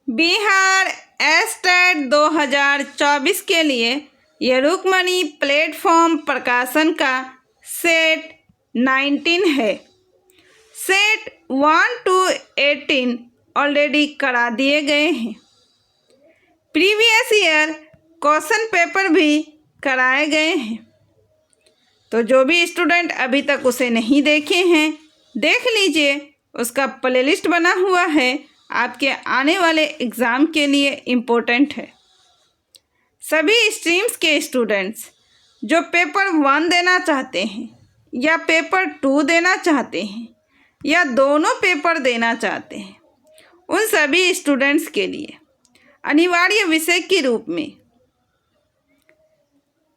Bihar estate 2024 के लिए यह रुक्मणी प्लेटफॉर्म प्रकाशन का सेट 19 है। सेट 1 to 18 ऑलरेडी करा दिए गए हैं। प्रीवियस ईयर क्वेश्चन पेपर भी कराए गए हैं। तो जो भी स्टूडेंट अभी तक उसे नहीं देखे हैं, देख लीजिए। उसका प्लेलिस्ट बना हुआ है, आपके आने वाले एग्ज़ाम के लिए इम्पोर्टेंट है। सभी स्ट्रीम्स के स्टूडेंट्स जो पेपर 1 देना चाहते हैं या पेपर 2 देना चाहते हैं या दोनों पेपर देना चाहते हैं, उन सभी स्टूडेंट्स के लिए अनिवार्य विषय के रूप में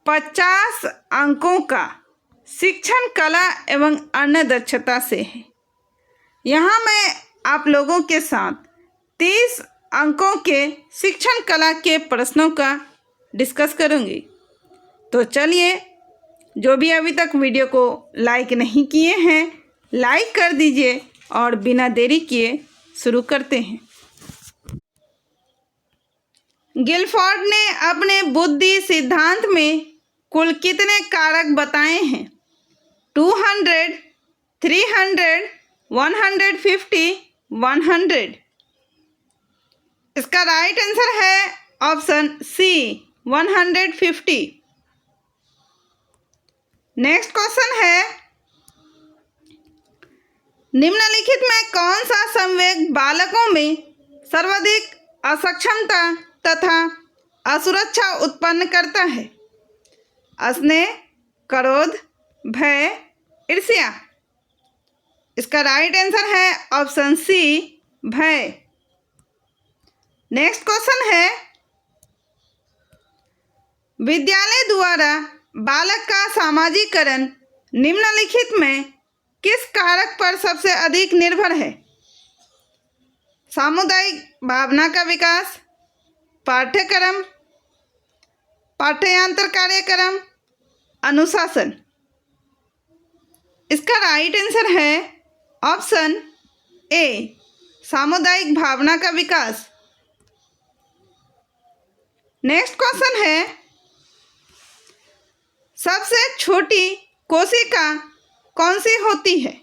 50 अंकों का शिक्षण कला एवं अन्य दक्षता से है। यहाँ मैं आप लोगों के साथ 30 अंकों के शिक्षण कला के प्रश्नों का डिस्कस करूँगी। तो चलिए, जो भी अभी तक वीडियो को लाइक नहीं किए हैं, लाइक कर दीजिए और बिना देरी किए शुरू करते हैं। गिलफोर्ड ने अपने बुद्धि सिद्धांत में कुल कितने कारक बताए हैं? 200, 300, 150, 100। इसका राइट आंसर है ऑप्शन सी 150। नेक्स्ट क्वेश्चन है, निम्नलिखित में कौन सा संवेग बालकों में सर्वाधिक असक्षमता तथा असुरक्षा उत्पन्न करता है? स्नेह, क्रोध, भय, ईर्ष्या। इसका राइट आंसर है ऑप्शन सी भय। नेक्स्ट क्वेश्चन है, विद्यालय द्वारा बालक का सामाजिकरण निम्नलिखित में किस कारक पर सबसे अधिक निर्भर है? सामुदायिक भावना का विकास, पाठ्यक्रम, पाठ्यांतर कार्यक्रम, अनुशासन। इसका राइट आंसर है ऑप्शन ए सामुदायिक भावना का विकास। नेक्स्ट क्वेश्चन है, सबसे छोटी कोशिका कौन सी होती है?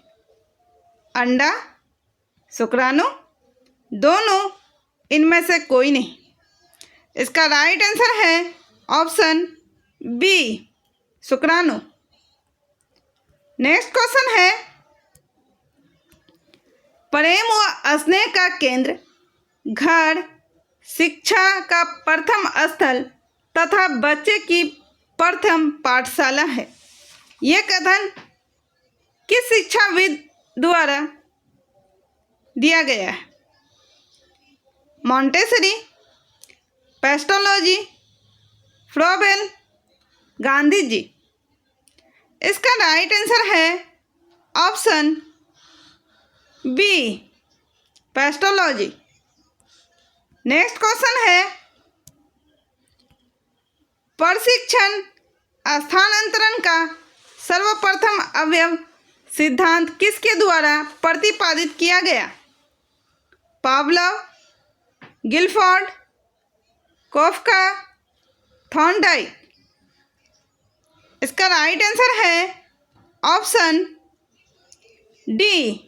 अंडा, शुक्राणु, दोनों, इनमें से कोई नहीं। इसका राइट आंसर है ऑप्शन बी शुक्राणु। नेक्स्ट क्वेश्चन है, प्रेम व स्नेह का केंद्र घर, शिक्षा का प्रथम स्थल तथा बच्चे की प्रथम पाठशाला है। यह कथन किस शिक्षाविद द्वारा दिया गया है? Montessori, Pestalozzi, Froebel, Gandhi ji. इसका राइट आंसर है option B Pestalozzi. Next question है, प्रशिक्षण स्थानांतरण का सर्वप्रथम अवयव सिद्धांत किसके द्वारा प्रतिपादित किया गया? Pavlov, Guilford, Koffka, Thorndike. इसका राइट आंसर है option D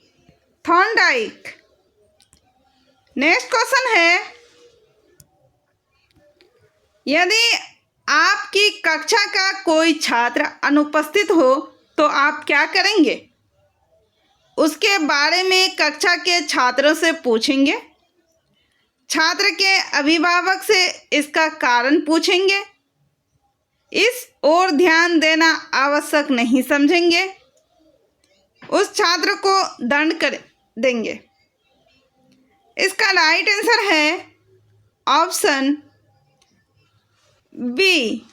Thorndike. Next question है, यदि आपकी कक्षा का कोई छात्र अनुपस्थित हो तो आप क्या करेंगे? उसके बारे में कक्षा के छात्रों से पूछेंगे, छात्र के अभिभावक से इसका कारण पूछेंगे, इस ओर ध्यान देना आवश्यक नहीं समझेंगे, उस छात्र को दंड कर देंगे। इसका राइट आंसर है ऑप्शन बी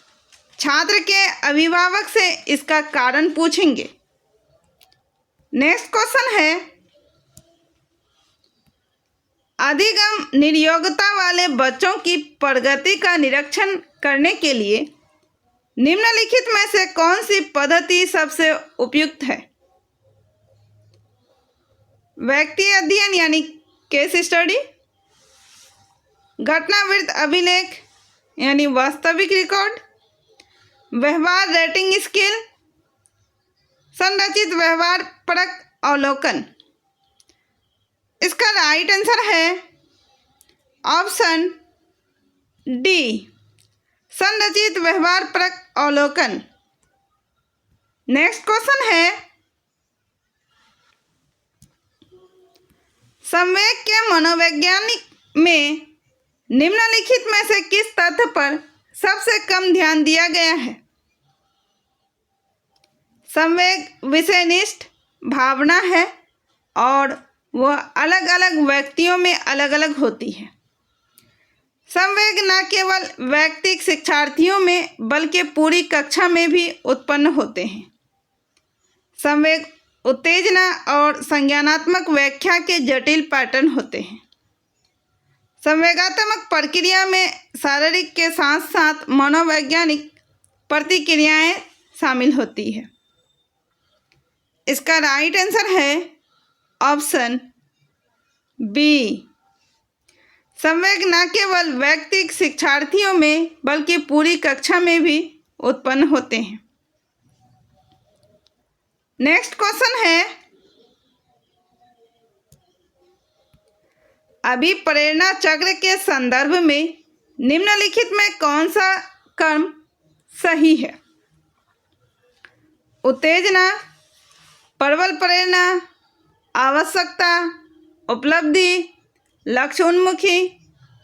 छात्र के अभिभावक से इसका कारण पूछेंगे। नेक्स्ट क्वेश्चन है, अधिगम निर्योग्यता वाले बच्चों की प्रगति का निरीक्षण करने के लिए निम्नलिखित में से कौन सी पद्धति सबसे उपयुक्त है? व्यक्ति अध्ययन यानी केस स्टडी, घटनावृत्त अभिलेख यानी वास्तविक रिकॉर्ड, व्यवहार रेटिंग स्केल, संरचित व्यवहार परक अवलोकन। इसका राइट आंसर है ऑप्शन डी, संरचित व्यवहार परक अवलोकन। नेक्स्ट क्वेश्चन है, संवेग के मनोवैज्ञानिक में निम्नलिखित में से किस तथ्य पर सबसे कम ध्यान दिया गया है? संवेग विषयनिष्ठ भावना है और वह अलग अलग व्यक्तियों में अलग अलग होती है। संवेग न केवल वैयक्तिक शिक्षार्थियों में बल्कि पूरी कक्षा में भी उत्पन्न होते हैं। संवेग उत्तेजना और संज्ञानात्मक व्याख्या के जटिल पैटर्न होते हैं। संवेगात्मक प्रक्रिया में शारीरिक के साथ साथ मनोवैज्ञानिक प्रतिक्रियाएं शामिल होती है। इसका राइट आंसर है ऑप्शन बी, संवेग न केवल वैयक्तिक शिक्षार्थियों में बल्कि पूरी कक्षा में भी उत्पन्न होते हैं। नेक्स्ट क्वेश्चन है, अभिप्रेरणा चक्र के संदर्भ में निम्नलिखित में कौन सा कर्म सही है? उत्तेजना, प्रबल प्रेरणा, आवश्यकता, उपलब्धि, लक्ष्य उन्मुखी,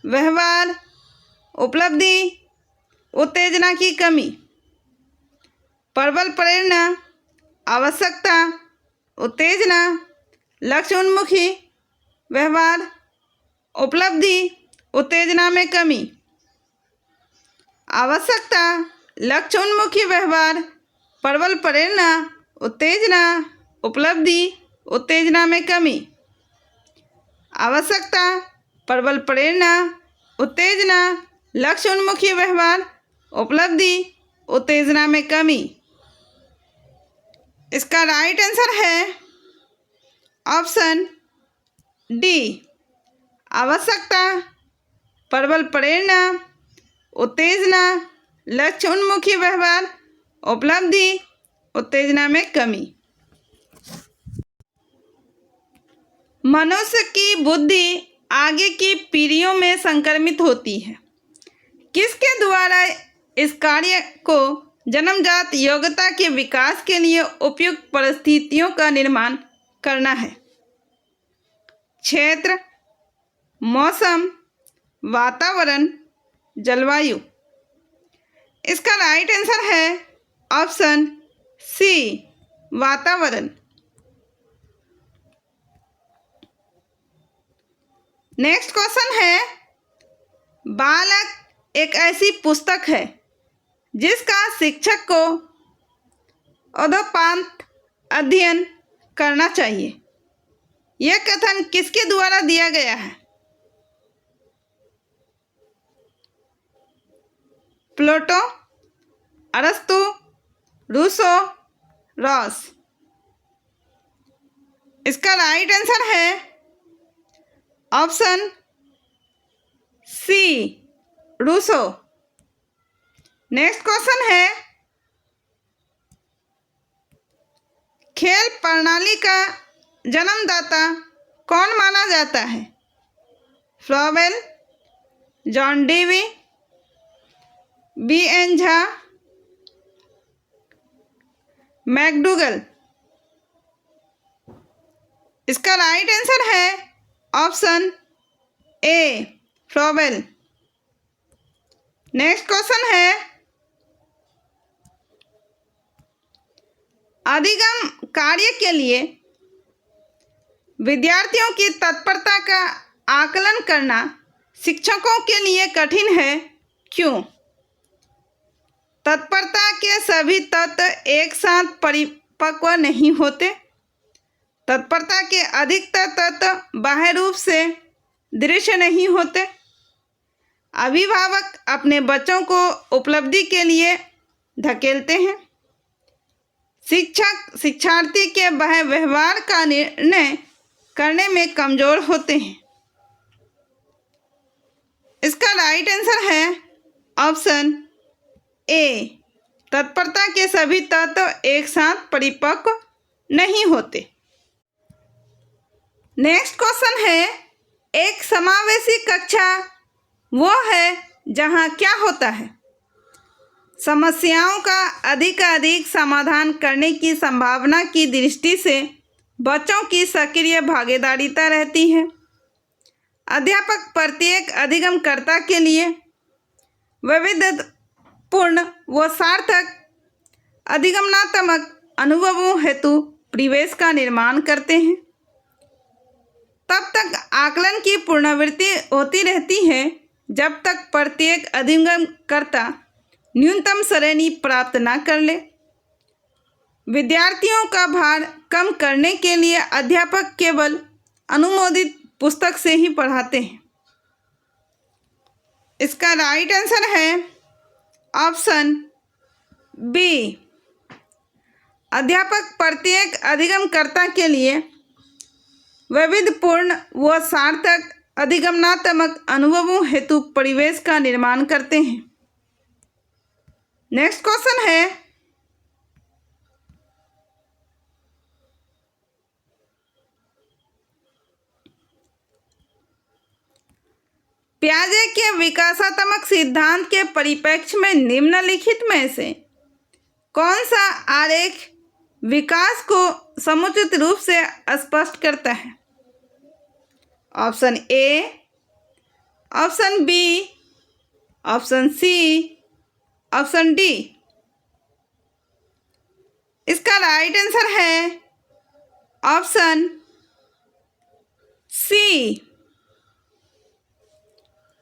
व्यवहार, उपलब्धि, उत्तेजना की कमी। प्रबल प्रेरणा, आवश्यकता, उत्तेजना, लक्ष्य उन्मुखी, व्यवहार, उपलब्धि, उत्तेजना में कमी। आवश्यकता, लक्ष्य उन्मुखी व्यवहार, प्रबल प्रेरणा, उत्तेजना, उपलब्धि, उत्तेजना में कमी। आवश्यकता, प्रबल प्रेरणा, उत्तेजना, लक्ष्य उन्मुखी व्यवहार, उपलब्धि, उत्तेजना में कमी। इसका राइट आंसर है ऑप्शन डी, आवश्यकता, प्रबल प्रेरणा, उत्तेजना, लक्ष्य उन्मुखी व्यवहार, उपलब्धि, उत्तेजना में कमी। मनुष्य की बुद्धि आगे की पीढ़ियों में संक्रमित होती है। किसके द्वारा इस कार्य को जन्मजात योग्यता के विकास के लिए उपयुक्त परिस्थितियों का निर्माण करना है? क्षेत्र, मौसम, वातावरण, जलवायु। इसका राइट आंसर है ऑप्शन सी, वातावरण। नेक्स्ट क्वेश्चन है, बालक एक ऐसी पुस्तक है जिसका शिक्षक को अधोपांत अध्ययन करना चाहिए। यह कथन किसके द्वारा दिया गया है? प्लेटो, अरस्तु, रूसो, रॉस। इसका राइट आंसर है option C, Rousseau. Next question है, खेल प्रणाली का जन्मदाता कौन माना जाता है? Froebel, John Dewey, B N. Jha, McDougall. इसका राइट आंसर है option A, Froebel. Next question है, अधिगम कार्य के लिए विद्यार्थियों की तत्परता का आकलन करना शिक्षकों के लिए कठिन है, क्यों? तत्परता के सभी तत्व एक साथ परिपक्व नहीं होते। तत्परता के अधिकतर तत्व बाह्य रूप से दृश्य नहीं होते। अभिभावक अपने बच्चों को उपलब्धि के लिए धकेलते हैं। शिक्षक शिक्षार्थी के बाह्य व्यवहार का निर्णय करने में कमजोर होते हैं। इसका राइट आंसर है ऑप्शन ए। तत्परता के सभी तत्व एक साथ परिपक्व नहीं होते। नेक्स्ट क्वेश्चन है, एक समावेशी कक्षा वो है जहाँ क्या होता है? समस्याओं का अधिक समाधान करने की संभावना की दृष्टि से बच्चों की सक्रिय भागीदारिता रहती है। अध्यापक प्रत्येक अधिगमकर्ता के लिए वैविध्यपूर्ण व सार्थक अधिगमनात्मक अनुभवों हेतु परिवेश का निर्माण करते हैं। तब तक आकलन की पुनरावृत्ति होती रहती है जब तक प्रत्येक अधिगमकर्ता न्यूनतम श्रेणी प्राप्त न कर ले। विद्यार्थियों का भार कम करने के लिए अध्यापक केवल अनुमोदित पुस्तक से ही पढ़ाते हैं। इसका राइट आंसर है ऑप्शन बी। अध्यापक प्रत्येक अधिगमकर्ता के लिए वैविध्यपूर्ण व सार्थक अधिगमनात्मक अनुभवों हेतु परिवेश का निर्माण करते हैं। नेक्स्ट क्वेश्चन है, पियाजे के विकासात्मक सिद्धांत के परिप्रेक्ष्य में निम्नलिखित में से कौन सा आरेख विकास को समुचित रूप से स्पष्ट करता है? Option A, option B, option C, option D. इसका राइट आंसर है ऑप्शन सी।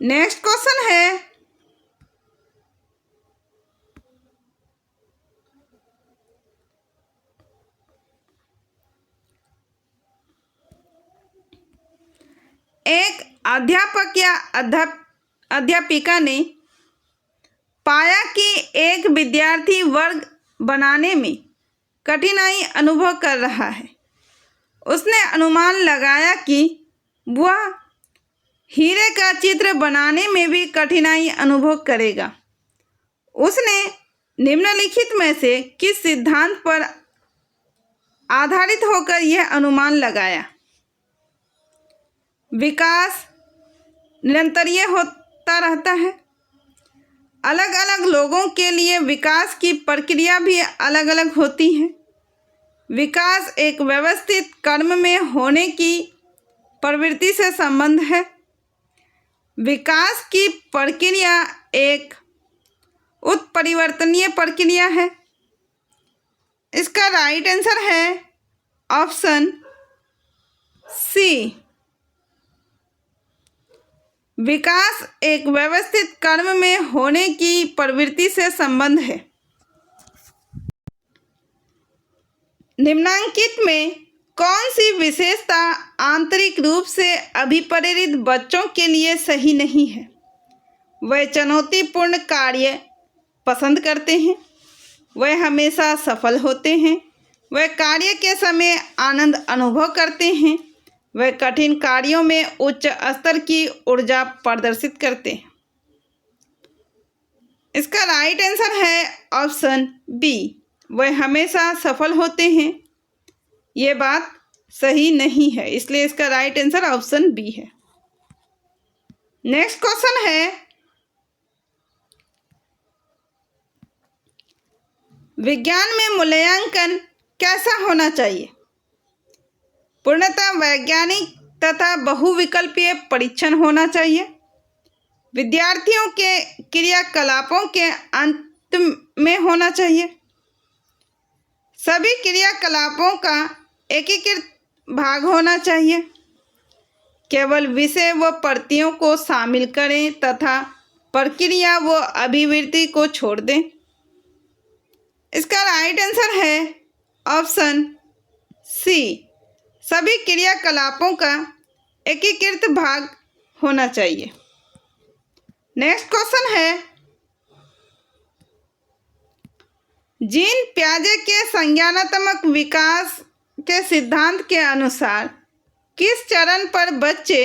नेक्स्ट क्वेश्चन है, एक अध्यापक या अध्यापिका ने पाया कि एक विद्यार्थी वर्ग बनाने में कठिनाई अनुभव कर रहा है। उसने अनुमान लगाया कि वह हीरे का चित्र बनाने में भी कठिनाई अनुभव करेगा। उसने निम्नलिखित में से किस सिद्धांत पर आधारित होकर यह अनुमान लगाया? विकास निरंतरीय होता रहता है। अलग अलग लोगों के लिए विकास की प्रक्रिया भी अलग अलग होती है। विकास एक व्यवस्थित क्रम में होने की प्रवृत्ति से संबंध है। विकास की प्रक्रिया एक उत्परिवर्तनीय प्रक्रिया है। इसका राइट आंसर है ऑप्शन सी। विकास एक व्यवस्थित क्रम में होने की प्रवृत्ति से संबंध है। निम्नांकित में कौन सी विशेषता आंतरिक रूप से अभिप्रेरित बच्चों के लिए सही नहीं है? वह चुनौतीपूर्ण कार्य पसंद करते हैं। वह हमेशा सफल होते हैं। वह कार्य के समय आनंद अनुभव करते हैं। वह कठिन कार्यों में उच्च स्तर की ऊर्जा प्रदर्शित करते हैं। इसका राइट आंसर है ऑप्शन बी। वह हमेशा सफल होते हैं। ये बात सही नहीं है, इसलिए इसका राइट आंसर ऑप्शन बी है। नेक्स्ट क्वेश्चन है, विज्ञान में मूल्यांकन कैसा होना चाहिए? पूर्णतः वैज्ञानिक तथा बहुविकल्पीय परीक्षण होना चाहिए। विद्यार्थियों के क्रियाकलापों के अंत में होना चाहिए। सभी क्रियाकलापों का एकीकृत भाग होना चाहिए। केवल विषय व प्रक्रियाओं को शामिल करें तथा प्रक्रिया व अभिवृत्ति को छोड़ दें। इसका राइट आंसर है ऑप्शन सी। सभी क्रियाकलापों का एकीकृत भाग होना चाहिए। नेक्स्ट क्वेश्चन है, जीन पियाजे के संज्ञानात्मक विकास के सिद्धांत के अनुसार किस चरण पर बच्चे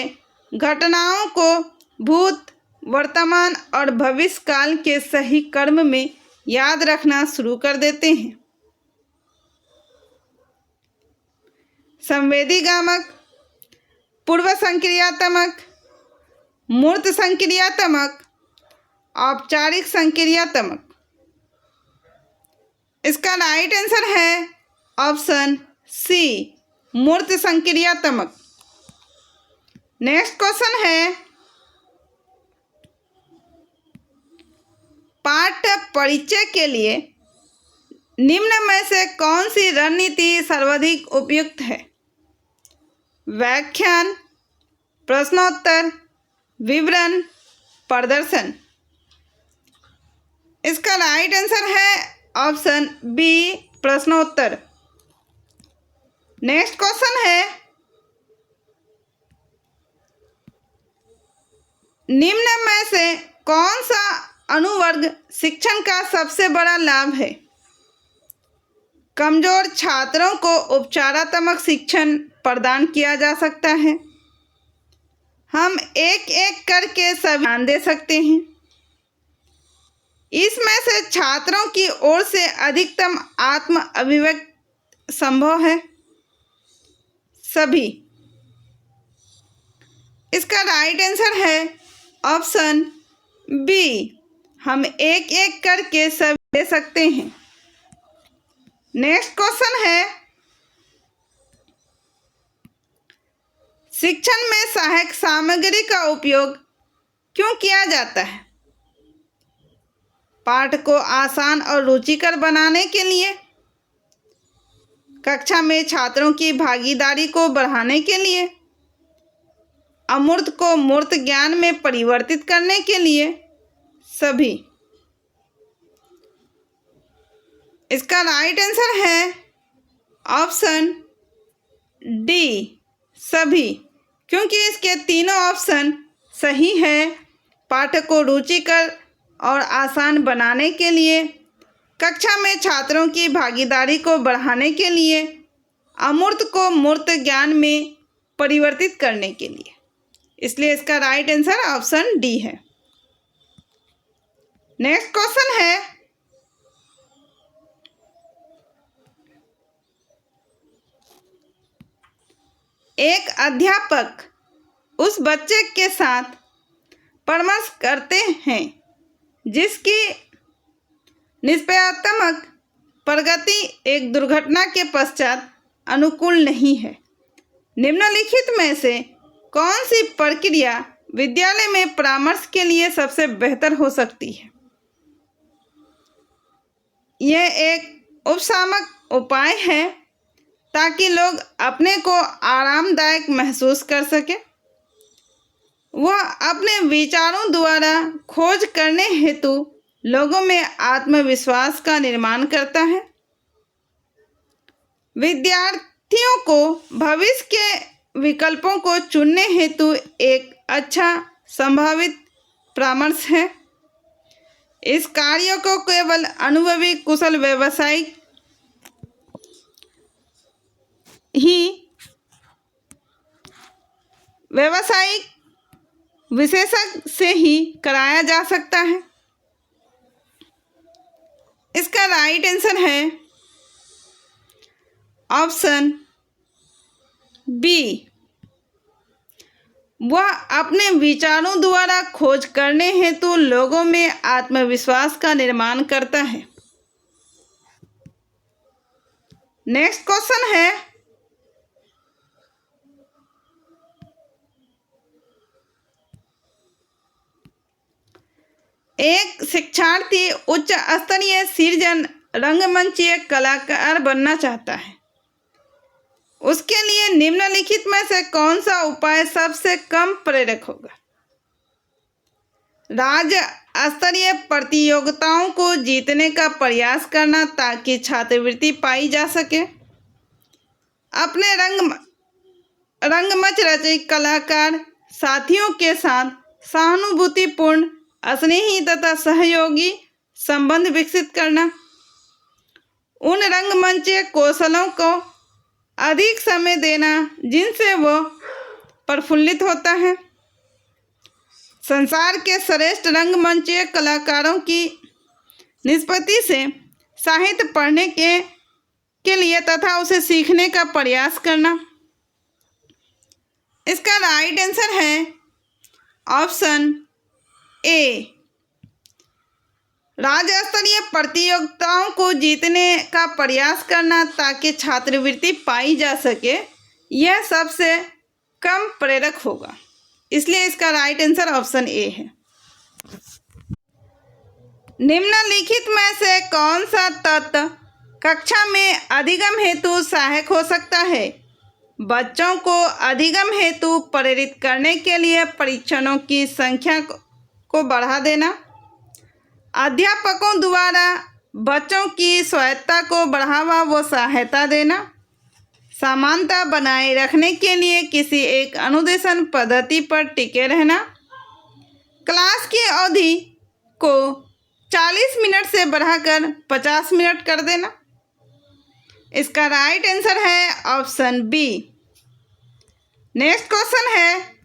घटनाओं को भूत वर्तमान और भविष्य काल के सही कर्म में याद रखना शुरू कर देते हैं। संवेदीगामक, पूर्व संक्रियात्मक, मूर्त संक्रियात्मक, औपचारिक संक्रियात्मक। इसका राइट आंसर है ऑप्शन सी, मूर्त संक्रियात्मक। नेक्स्ट क्वेश्चन है, पाठ परिचय के लिए निम्न में से कौन सी रणनीति सर्वाधिक उपयुक्त है? व्याख्यान, प्रश्नोत्तर, विवरण, प्रदर्शन। इसका राइट आंसर है ऑप्शन बी, प्रश्नोत्तर। नेक्स्ट क्वेश्चन है, निम्न में से कौन सा अनुवर्ग शिक्षण का सबसे बड़ा लाभ है? कमजोर छात्रों को उपचारात्मक शिक्षण प्रदान किया जा सकता है। हम एक एक करके सब ध्यान दे सकते हैं। इसमें से छात्रों की ओर से अधिकतम आत्म अभिव्यक्ति संभव है। सभी। इसका राइट आंसर है ऑप्शन बी, हम एक एक करके सब दे सकते हैं। नेक्स्ट क्वेश्चन है, शिक्षण में सहायक सामग्री का उपयोग क्यों किया जाता है? पाठ को आसान और रुचिकर बनाने के लिए, कक्षा में छात्रों की भागीदारी को बढ़ाने के लिए, अमूर्त को मूर्त ज्ञान में परिवर्तित करने के लिए, सभी। इसका राइट आंसर है ऑप्शन डी, सभी, क्योंकि इसके तीनों ऑप्शन सही है। पाठ को रुचिकर और आसान बनाने के लिए, कक्षा में छात्रों की भागीदारी को बढ़ाने के लिए, अमूर्त को मूर्त ज्ञान में परिवर्तित करने के लिए। इसलिए इसका राइट आंसर ऑप्शन डी है। नेक्स्ट क्वेश्चन है, एक अध्यापक उस बच्चे के साथ परामर्श करते हैं जिसकी निष्क्रियात्मक प्रगति एक दुर्घटना के पश्चात अनुकूल नहीं है। निम्नलिखित में से कौन सी प्रक्रिया विद्यालय में परामर्श के लिए सबसे बेहतर हो सकती है? यह एक उपशामक उपाय है ताकि लोग अपने को आरामदायक महसूस कर सके। वह अपने विचारों द्वारा खोज करने हेतु लोगों में आत्मविश्वास का निर्माण करता है। विद्यार्थियों को भविष्य के विकल्पों को चुनने हेतु एक अच्छा संभावित परामर्श है। इस कार्य को केवल अनुभवी कुशल व्यावसायिक विशेषज्ञ से ही कराया जा सकता है। इसका राइट आंसर है ऑप्शन बी, वह अपने विचारों द्वारा खोज करने हेतु लोगों में आत्मविश्वास का निर्माण करता है। नेक्स्ट क्वेश्चन है, एक शिक्षार्थी उच्च स्तरीय सृजन रंगमंचीय कलाकार बनना चाहता है। उसके लिए निम्नलिखित में से कौन सा उपाय सबसे कम प्रेरक होगा? राज्य स्तरीय प्रतियोगिताओं को जीतने का प्रयास करना ताकि छात्रवृत्ति पाई जा सके। अपने रंगमंच रचयिता कलाकार साथियों के साथ सहानुभूतिपूर्ण, स्नेही तथा सहयोगी संबंध विकसित करना। उन रंगमंचीय कौशलों को अधिक समय देना जिनसे वो प्रफुल्लित होता है। संसार के श्रेष्ठ रंगमंचीय कलाकारों की निष्पत्ति से साहित्य पढ़ने के लिए तथा उसे सीखने का प्रयास करना। इसका राइट आंसर है ऑप्शन ए। राज्य स्तरीय प्रतियोगिताओं को जीतने का प्रयास करना ताकि छात्रवृत्ति पाई जा सके, यह सबसे कम प्रेरक होगा, इसलिए इसका राइट आंसर ऑप्शन ए है। निम्नलिखित में से कौन सा तत्व कक्षा में अधिगम हेतु सहायक हो सकता है? बच्चों को अधिगम हेतु प्रेरित करने के लिए परीक्षणों की संख्या को बढ़ा देना, अध्यापकों द्वारा बच्चों की स्वायत्तता को बढ़ावा व सहायता देना, समानता बनाए रखने के लिए किसी एक अनुदेशन पद्धति पर टिके रहना, क्लास की अवधि को 40 मिनट से बढ़ाकर 50 मिनट कर देना। इसका राइट आंसर है ऑप्शन बी। नेक्स्ट क्वेश्चन है,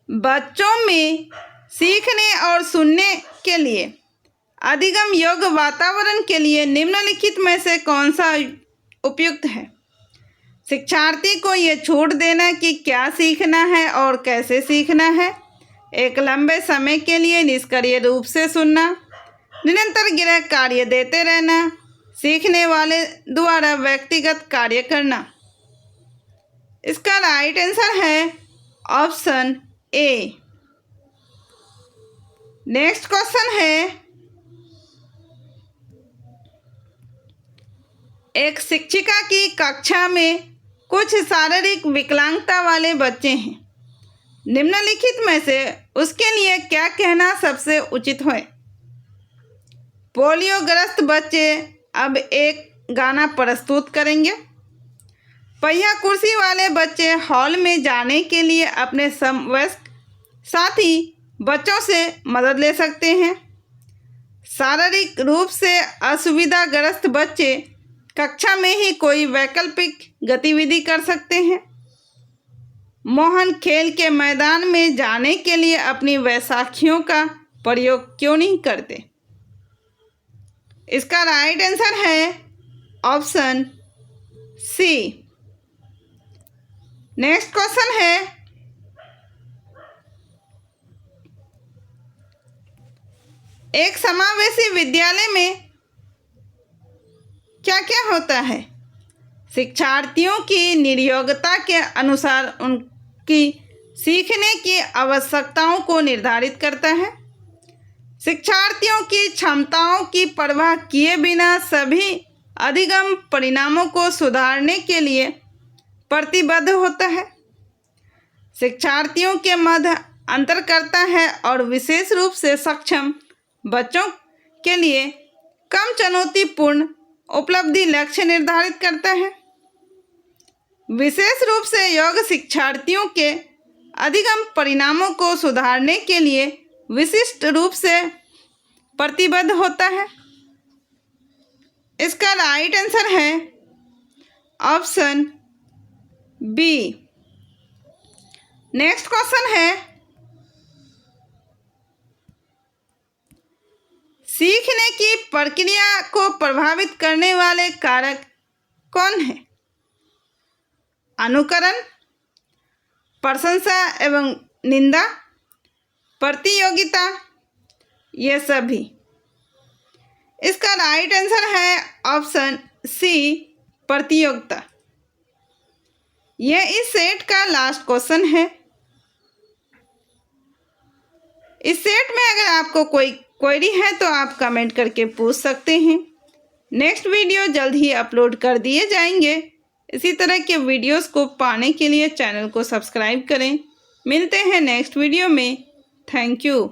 बच्चों में सीखने और सुनने के लिए अधिगम योग्य वातावरण के लिए निम्नलिखित में से कौन सा उपयुक्त है? शिक्षार्थी को ये छूट देना कि क्या सीखना है और कैसे सीखना है, एक लंबे समय के लिए निष्क्रिय रूप से सुनना, निरंतर गृह कार्य देते रहना, सीखने वाले द्वारा व्यक्तिगत कार्य करना। इसका राइट आंसर है ऑप्शन ए। नेक्स्ट क्वेश्चन है, एक शिक्षिका की कक्षा में कुछ शारीरिक विकलांगता वाले बच्चे हैं, निम्नलिखित में से उसके लिए क्या कहना सबसे उचित है? पोलियोग्रस्त बच्चे अब एक गाना प्रस्तुत करेंगे, पहिया कुर्सी वाले बच्चे हॉल में जाने के लिए अपने समवयस्क साथी बच्चों से मदद ले सकते हैं, शारीरिक रूप से असुविधाग्रस्त बच्चे कक्षा में ही कोई वैकल्पिक गतिविधि कर सकते हैं, मोहन खेल के मैदान में जाने के लिए अपनी वैसाखियों का प्रयोग क्यों नहीं करते? इसका राइट आंसर है ऑप्शन सी। नेक्स्ट क्वेश्चन है, एक समावेशी विद्यालय में क्या क्या होता है? शिक्षार्थियों की नियोग्यता के अनुसार उनकी सीखने की आवश्यकताओं को निर्धारित करता है, शिक्षार्थियों की क्षमताओं की परवाह किए बिना सभी अधिगम परिणामों को सुधारने के लिए प्रतिबद्ध होता है, शिक्षार्थियों के मध्य अंतर करता है और विशेष रूप से सक्षम बच्चों के लिए कम चुनौतीपूर्ण उपलब्धि लक्ष्य निर्धारित करता है, विशेष रूप से योग्य शिक्षार्थियों के अधिगम परिणामों को सुधारने के लिए विशिष्ट रूप से प्रतिबद्ध होता है। इसका राइट आंसर है ऑप्शन बी। नेक्स्ट क्वेश्चन है, सीखने की प्रक्रिया को प्रभावित करने वाले कारक कौन है? अनुकरण, प्रशंसा एवं निंदा, प्रतियोगिता, ये सभी। इसका राइट आंसर है ऑप्शन सी, प्रतियोगिता। यह इस सेट का लास्ट क्वेश्चन है। इस सेट में अगर आपको कोई क्वेरी है तो आप कमेंट करके पूछ सकते हैं। नेक्स्ट वीडियो जल्द ही अपलोड कर दिए जाएंगे। इसी तरह के वीडियोस को पाने के लिए चैनल को सब्सक्राइब करें। मिलते हैं नेक्स्ट वीडियो में। Thank you.